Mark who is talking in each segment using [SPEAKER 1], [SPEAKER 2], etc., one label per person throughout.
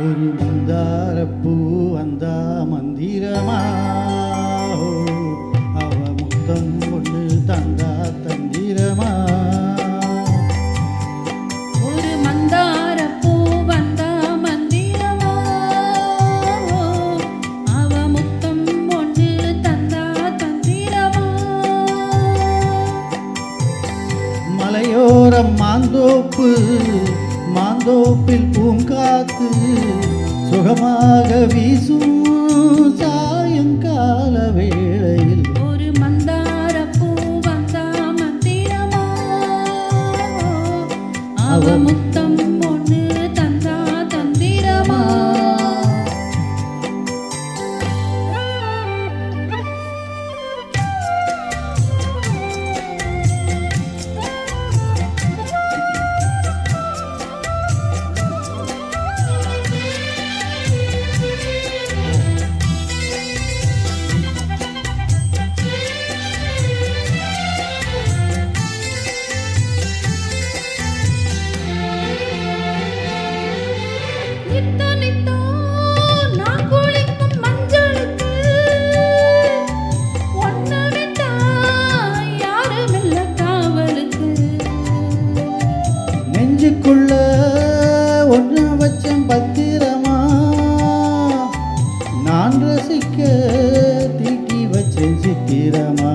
[SPEAKER 1] ஒரு மந்தாரப்பூ வந்தா மந்திரமா அவ முத்தம் ஒன்று தந்தா தந்திரமா
[SPEAKER 2] ஒரு மந்தாரப்பூ வந்தா மந்திரமா அவ முத்தம் ஒன்று தந்தா தந்திரமா
[SPEAKER 1] மலையோரம் மாந்தோப்பு மாந்தோப்பில் பூங்காத்து சுகமாக வீசும் சாயங்கால வேளையில்
[SPEAKER 2] ஒரு மந்தாரப்பூ வந்தா மந்திரமா அவ முத்தம் ஒன்று தந்தா தந்திரமா
[SPEAKER 1] நெஞ்சுக்குள்ள ஒன்று வச்சம் பத்திரமா நான் ரசிக்க தீக்கி வச்சேன் சித்திரமா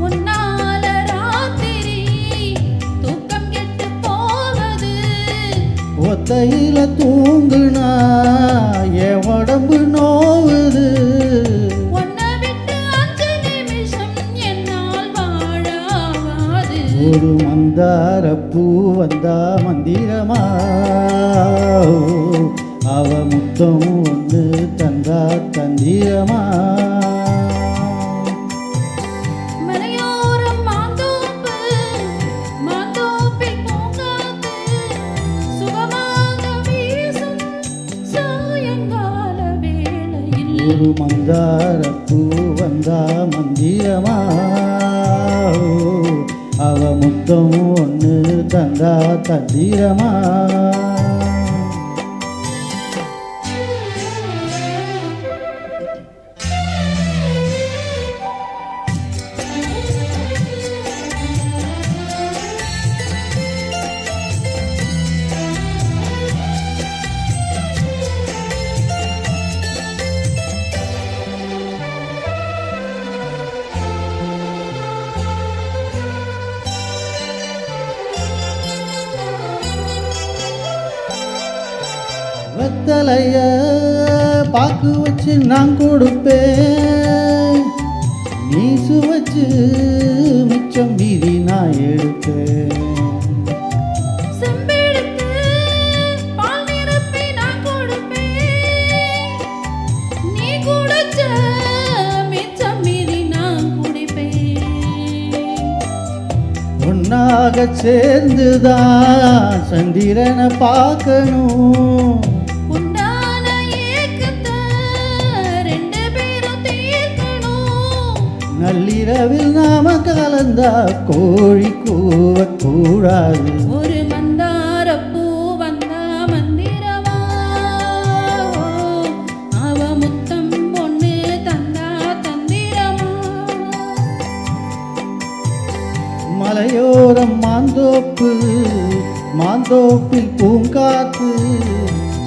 [SPEAKER 2] உன்னால ராத்திரி தூக்கம் கெட்டு போவது
[SPEAKER 1] ஒத்தையில தூங்குனா என் உடம்பு நோவுது
[SPEAKER 2] உன்னை விட்டு 5 நிமிஷம் என்னால் வாழாவாது
[SPEAKER 1] ஒரு மந்தாரப்பூ வந்தா மந்திரமா அவ முத்தம் ஒன்று தந்தா தந்திரமா
[SPEAKER 2] மலையோரம் மாந்தோப்பு மாந்தோப்பில் பூங்காத்து சுகமாக வீசும் சாயங்கால வேளையில்
[SPEAKER 1] ஒரு மந்தாரப்பூ வந்தா மந்திரமா அவ முத்தம் ஒன்று தந்தா தந்திரமா வெத்தலைய பாக்கு வச்சு நான் கொடுப்பேன் நீ சுவச்சு மிச்சம் மீறி நான் எடுப்பேன்
[SPEAKER 2] செம்பெடுத்து பால் நிரப்பி நான் கொடுப்பேன் நீ குடிச்ச மிச்சம் மீறி நான் குடிப்பேன்
[SPEAKER 1] ஒன்னாக சேர்ந்துதான் சந்திரனை பார்க்கணும்
[SPEAKER 2] உண்டான ஏக்கத்தை 2 பேரும் தீர்க்கணும்
[SPEAKER 1] நள்ளிரவில் நாம கலந்தா கோழி கூவக்கூடாது
[SPEAKER 2] ஒரு மந்தாரப்பூ வந்தா மந்திரமா அவ முத்தம் பொண்ணு தந்தா தந்திரமா
[SPEAKER 1] மலையோரம் மாந்தோப்பு மாந்தோப்பில் பூங்காத்து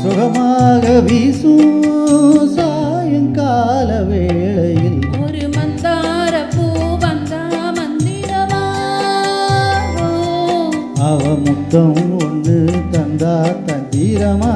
[SPEAKER 1] சுகமாக வீசும் சாயங்கால வேளையில்
[SPEAKER 2] ஒரு மந்தாரப்பூ வந்தா மந்திரமா
[SPEAKER 1] அவ முத்தம் ஒன்று தந்தா தந்திரமா